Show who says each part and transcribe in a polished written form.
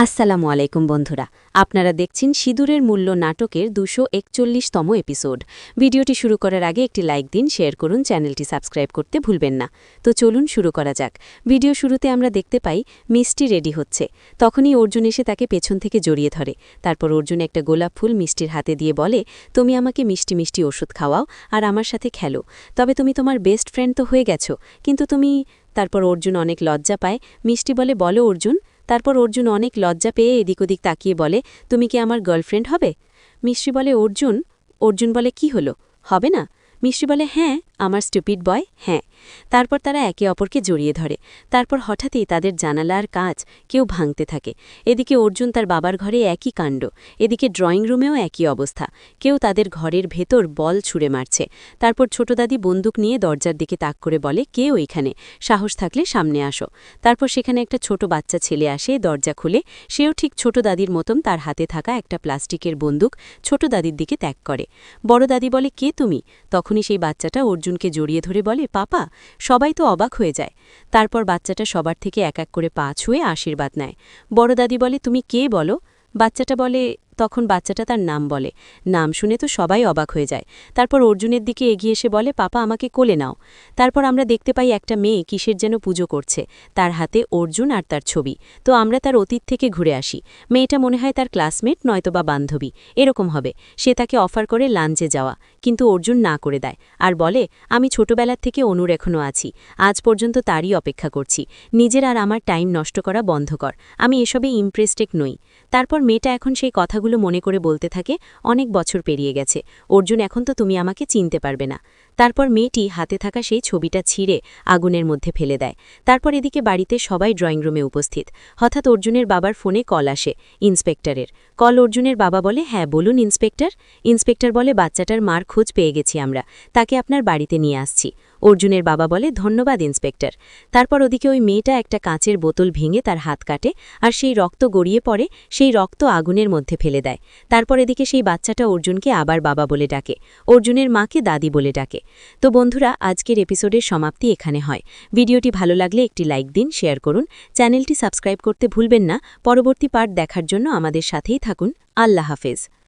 Speaker 1: আসসালামু আলাইকুম বন্ধুরা, আপনারা দেখছেন সিঁদুরের মূল্য নাটকের 241তম এপিসোড। ভিডিওটি শুরু করার আগে একটি লাইক দিন, শেয়ার করুন, চ্যানেলটি সাবস্ক্রাইব করতে ভুলবেন না। তো চলুন শুরু করা যাক। ভিডিও শুরুতে আমরা দেখতে পাই মিষ্টি রেডি হচ্ছে। তখনই অর্জুন এসে তাকে পেছন থেকে জড়িয়ে ধরে। তারপর অর্জুন একটা গোলাপ ফুল মিষ্টির হাতে দিয়ে বলে, তুমি আমাকে মিষ্টি মিষ্টি ওষুধ খাওয়াও আর আমার সাথে খেলো। তবে তুমি তোমার বেস্ট ফ্রেন্ড তো হয়ে গেছো, কিন্তু তুমি। তারপর অর্জুন অনেক লজ্জা পায়। মিষ্টি বলে, বলো অর্জুন। তারপর অর্জুন অনেক লজ্জা পেয়ে এদিক ওদিক তাকিয়ে বলে, তুমি কি আমার গার্লফ্রেন্ড হবে? মিষ্টি বলে, অর্জুন বলে, কি হলো, হবে না? মিষ্টি বলে, হ্যাঁ, আমার স্টুপিড বয়, হ্যাঁ। তারপর তারা একে অপরকে জড়িয়ে ধরে। তারপর হঠাৎই তাদের জানালার কাঁচ কেউ ভাঙতে থাকে। এদিকে অর্জুন তার বাবার ঘরে একই কাণ্ড। এদিকে ড্রয়িং রুমেও একই অবস্থা। কেউ তাদের ঘরের ভেতর বল ছুঁড়ে মারছে। তারপর ছোট দাদি বন্দুক নিয়ে দরজার দিকে তাক করে বলে, কে ওইখানে? সাহস থাকলে সামনে আসো। তারপর সেখানে একটা ছোট বাচ্চা ছেলে আসে, দরজা খুলে। সেও ঠিক ছোট দাদির মতন তার হাতে থাকা একটা প্লাস্টিকের বন্দুক ছোট দাদির দিকে ত্যাগ করে। বড় দাদি বলে, কে তুমি? তখনই সেই বাচ্চাটা অর্জুনকে জড়িয়ে ধরে বলে, পাপা। সবাই তো অবাক হয়ে যায়। তারপর বাচ্চাটা সবার থেকে এক এক করে পা ছুঁয়ে আশীর্বাদ নেয়। বড় দাদি বলে, তুমি কে বলো? বাচ্চাটা বলে, তখন বাচ্চাটা তার নাম বলে। নাম শুনে তো সবাই অবাক হয়ে যায়। তারপর অর্জুনের দিকে এগিয়ে এসে বলে, পাপা আমাকে কোলে নাও। তারপর আমরা দেখতে পাই একটা মেয়ে কিসের যেন পুজো করছে। তার হাতে অর্জুন আর তার ছবি। তো আমরা তার অতীত থেকে ঘুরে আসি। মেয়েটা মনে হয় তার ক্লাসমেট নয়তোবা বান্ধবী, এরকম হবে। সে তাকে অফার করে লাঞ্চে যাওয়া, কিন্তু অর্জুন না করে দেয় আর বলে, আমি ছোটবেলার থেকে অনুর এখনও আছি, আজ পর্যন্ত তারই অপেক্ষা করছি। নিজের আর আমার টাইম নষ্ট করা বন্ধ কর, আমি এসবে ইমপ্রেসড নই। তারপর মেয়েটা এখন সেই কথাগুলো মনে করে বলতে থাকে, অনেক বছর পেরিয়ে গেছে অর্জুন, এখন তো তুমি আমাকে চিনতে পারবে না। তারপর মেয়েটি হাতে থাকা সেই ছবিটা ছিঁড়ে আগুনের মধ্যে ফেলে দেয়। তারপর এদিকে বাড়িতে সবাই ড্রয়িং রুমে উপস্থিত। হঠাৎ অর্জুনের বাবার ফোনে কল আসে, ইন্সপেক্টরের কল। অর্জুনের বাবা বলে, হ্যাঁ বলুন ইন্সপেক্টর। ইন্সপেক্টর বলে, বাচ্চাটার মার খোঁজ পেয়ে গেছি আমরা, তাকে আপনার বাড়িতে নিয়ে আসছি। অর্জুনের বাবা বলে, ধন্যবাদ ইন্সপেক্টর। তারপর ওদিকে ওই মেয়েটা একটা কাঁচের বোতল ভেঙে তার হাত কাটে, আর সেই রক্ত গড়িয়ে পড়ে। সেই রক্ত আগুনের মধ্যে ফেলে দেয়। তারপর এদিকে সেই বাচ্চাটা অর্জুনকে আবার বাবা বলে ডাকে, অর্জুনের মাকে দাদি বলে ডাকে। তো বন্ধুরা, আজকের এপিসোডের সমাপ্তি এখানে হয়। ভিডিওটি ভালো লাগলে একটি লাইক দিন, শেয়ার করুন, চ্যানেলটি সাবস্ক্রাইব করতে ভুলবেন না। পরবর্তী পার্ট দেখার জন্য আমাদের সাথেই থাকুন। আল্লাহ হাফেজ।